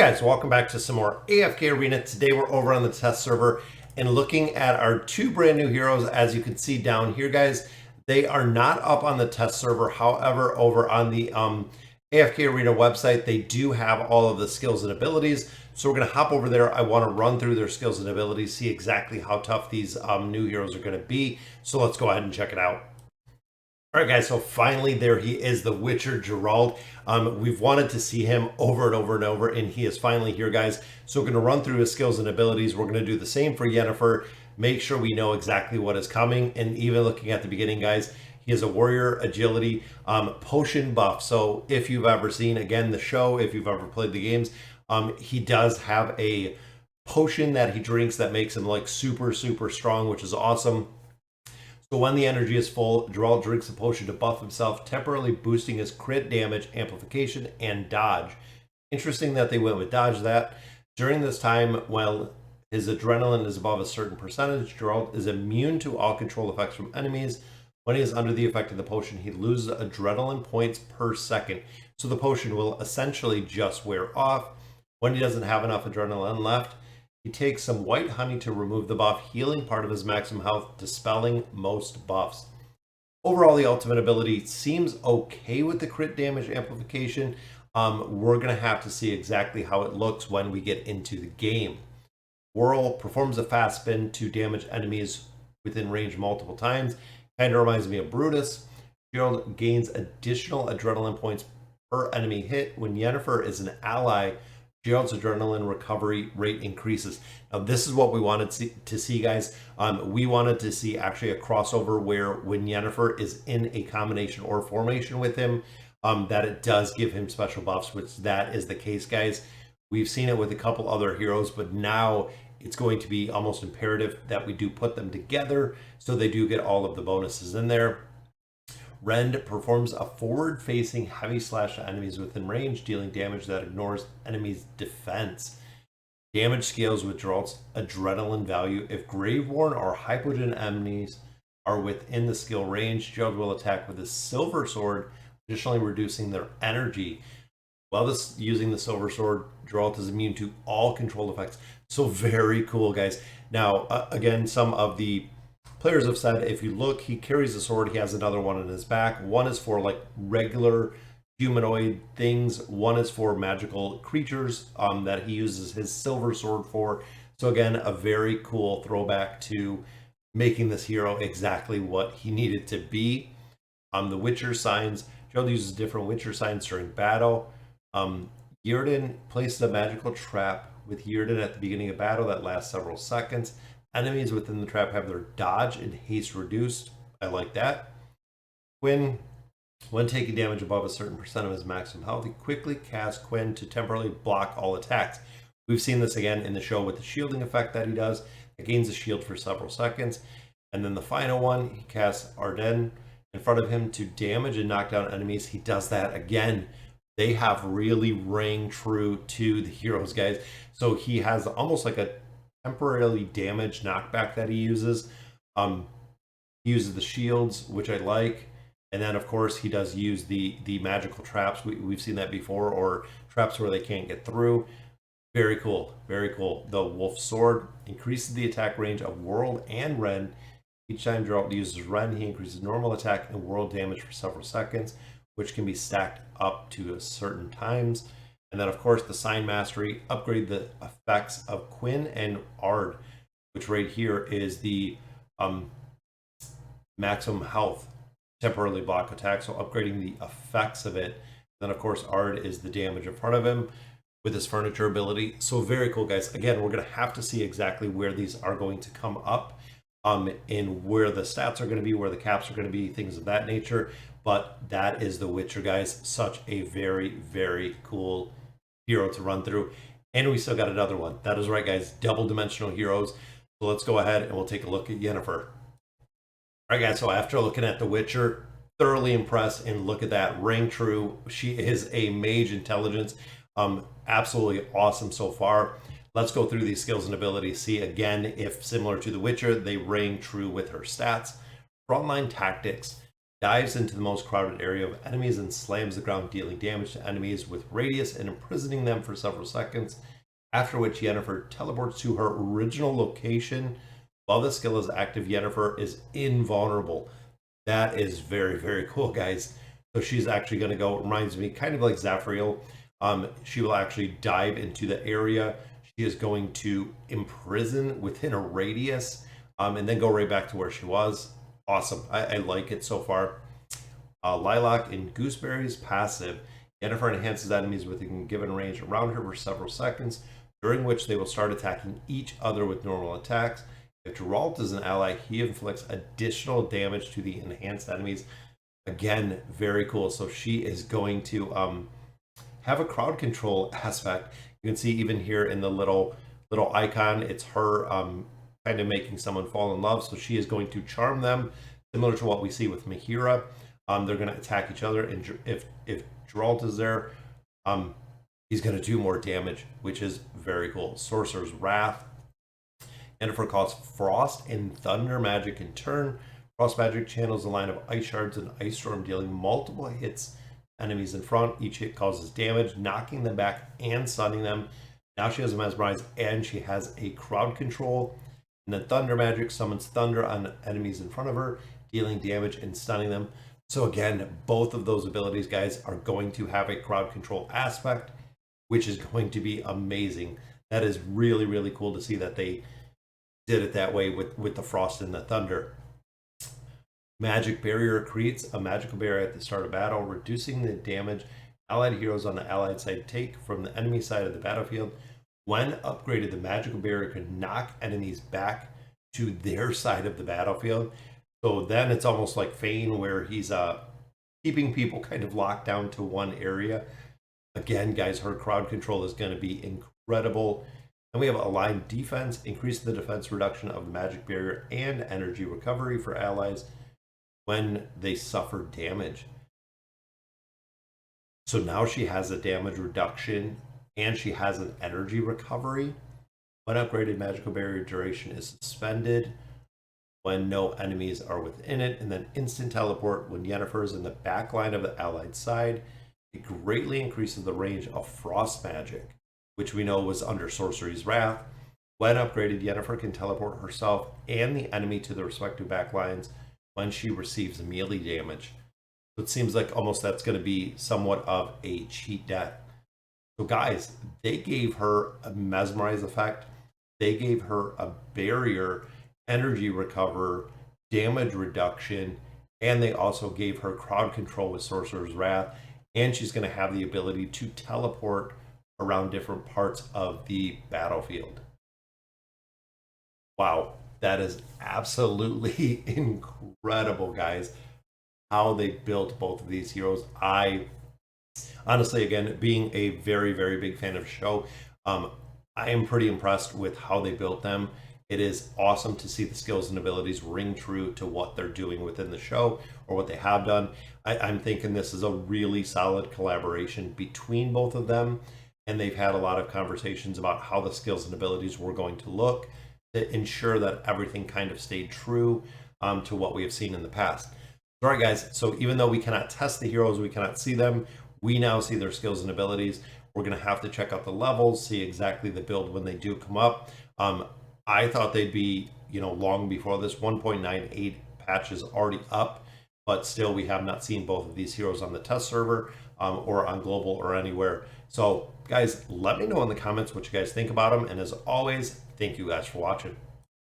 Alright guys, welcome back to some more AFK Arena. Today we're over on the test server and looking at our two brand new heroes. As you can see down here guys, they are not up on the test server. However, over on the AFK Arena website, they do have all of the skills and abilities. So we're going to hop over there. I want to run through their skills and abilities, see exactly how tough these new heroes are going to be. So let's go ahead and check it out. All right, guys, so finally there he is, the Witcher Geralt. We've wanted to see him over and over and over, and he is finally here, guys. So we're going to run through his skills and abilities. We're going to do the same for Yennefer, make sure we know exactly what is coming. And even looking at the beginning, guys, he is a warrior agility potion buff. So if you've ever seen, again, the show, if you've ever played the games, he does have a potion that he drinks that makes him like super strong, which is awesome. So when the energy is full, Geralt drinks a potion to buff himself, temporarily boosting his crit damage, amplification, and dodge. Interesting that they went with dodge that. During this time, while his adrenaline is above a certain percentage, Geralt is immune to all control effects from enemies. When he is under the effect of the potion, he loses adrenaline points per second. So the potion will essentially just wear off. When he doesn't have enough adrenaline left, he takes some white honey to remove the buff, healing part of his maximum health, dispelling most buffs. Overall, the ultimate ability seems okay with the crit damage amplification. We're going to have to see exactly how it looks when we get into the game. Whirl performs a fast spin to damage enemies within range multiple times. Kind of reminds me of Brutus. Geralt gains additional adrenaline points per enemy hit. When Yennefer is an ally, Geralt's adrenaline recovery rate increases. Now, this is what we wanted to see, guys. We wanted to see actually a crossover where when Yennefer is in a combination or formation with him, that it does give him special buffs, which that is the case, guys. We've seen it with a couple other heroes, but now it's going to be almost imperative that we do put them together so they do get all of the bonuses in there. Rend performs a forward-facing heavy slash to enemies within range, dealing damage that ignores enemies' defense. Damage scales with Geralt's adrenaline value. If Graveworn or Hypogen enemies are within the skill range, Geralt will attack with his silver sword, additionally reducing their energy. While using the silver sword, Geralt is immune to all control effects. So very cool, guys. Now, again, some of the players have said if you look, he carries a sword, he has another one in his back. One is for like regular humanoid things, one is for magical creatures that he uses his silver sword for. So again, a very cool throwback to making this hero exactly what he needed to be. The Witcher signs, Geralt uses different Witcher signs during battle. Yrden places a magical trap with Yrden at the beginning of battle that lasts several seconds. Enemies within the trap have their dodge and haste reduced. I like that. Quinn, when taking damage above a certain percent of his maximum health, he quickly casts Quinn to temporarily block all attacks. We've seen this again in the show with the shielding effect that he does. It gains a shield for several seconds. And then the final one, he casts Arden in front of him to damage and knock down enemies. He does that again. They have really rang true to the heroes, guys. So he has almost like a temporarily damage knockback that he uses. He uses the shields, which I like, and then of course he does use the magical traps. We've seen that before, or traps where they can't get through. Very cool, very cool. The wolf sword increases the attack range of World and Rend. Each time Geralt uses Rend, he increases normal attack and world damage for several seconds, which can be stacked up to certain times. And then, of course, the Sign Mastery, upgrade the effects of Quinn and Ard, which right here is the maximum health, temporarily block attack. So upgrading the effects of it. Then, of course, Ard is the damage in front of him with his furniture ability. So very cool, guys. Again, we're going to have to see exactly where these are going to come up, and where the stats are going to be, where the caps are going to be, things of that nature. But that is the Witcher, guys. Such a very cool hero to run through. And we still got another one. That is right, guys. Double dimensional heroes. So let's go ahead and we'll take a look at Yennefer. All right, guys. So after looking at the Witcher, thoroughly impressed, and look at that, ring true. She is a mage intelligence. Absolutely awesome so far. Let's go through these skills and abilities. See again if similar to the Witcher, they ring true with her stats. Frontline tactics. dives into the most crowded area of enemies and slams the ground, dealing damage to enemies with radius and imprisoning them for several seconds. After which Yennefer teleports to her original location. While this skill is active, Yennefer is invulnerable. That is very, very cool, guys. So she's actually going to go, it reminds me kind of like Zafriel. She will actually dive into the area. She is going to imprison within a radius, and then go right back to where she was. Awesome. I like it so far. Lilac and Gooseberry's passive. Yennefer enhances enemies within a given range around her for several seconds, during which they will start attacking each other with normal attacks. If Geralt is an ally, he inflicts additional damage to the enhanced enemies. Again, very cool. So she is going to have a crowd control aspect. You can see even here in the little icon, it's her kind of making someone fall in love. So she is going to charm them, similar to what we see with Mahira. They're going to attack each other, and if Geralt is there, he's going to do more damage, which is very cool. Sorcerer's Wrath. Yennefer calls Frost and Thunder magic in turn. Frost magic channels a line of ice shards and ice storm, dealing multiple hits enemies in front. Each hit causes damage, knocking them back and stunning them. Now she has a mesmerize and she has a crowd control. And then Thunder magic summons thunder on enemies in front of her, dealing damage and stunning them. So again, both of those abilities, guys, are going to have a crowd control aspect, which is going to be amazing. That is really, really cool to see that they did it that way with the Frost and the Thunder. Magic Barrier creates a magical barrier at the start of battle, reducing the damage allied heroes on the allied side take from the enemy side of the battlefield. When upgraded, the magical barrier can knock enemies back to their side of the battlefield. So then it's almost like Fane, where he's keeping people kind of locked down to one area. Again, guys, her crowd control is going to be incredible. And we have aligned defense, increase the defense reduction of the magic barrier and energy recovery for allies when they suffer damage. So now she has a damage reduction and she has an energy recovery. When upgraded, magical barrier duration is suspended when no enemies are within it, and then instant teleport when Yennefer is in the back line of the allied side. It greatly increases the range of frost magic, which we know was under Sorcery's Wrath. When upgraded, Yennefer can teleport herself and the enemy to the respective backlines when she receives melee damage. So it seems like almost that's going to be somewhat of a cheat death. So guys, they gave her a mesmerize effect. They gave her a barrier, energy recover, damage reduction, and they also gave her crowd control with Sorcerer's Wrath. And she's going to have the ability to teleport around different parts of the battlefield. Wow, that is absolutely incredible, guys, how they built both of these heroes. I honestly, again, being a very, very big fan of the show, I am pretty impressed with how they built them. It is awesome to see the skills and abilities ring true to what they're doing within the show or what they have done. I'm thinking this is a really solid collaboration between both of them, and they've had a lot of conversations about how the skills and abilities were going to look to ensure that everything kind of stayed true to what we have seen in the past. All right, guys, so even though we cannot test the heroes, we cannot see them, we now see their skills and abilities. We're going to have to check out the levels, see exactly the build when they do come up. I thought they'd be, long before this. 1.98 patch is already up, but still we have not seen both of these heroes on the test server or on global or anywhere. So guys, let me know in the comments what you guys think about them. And as always, thank you guys for watching.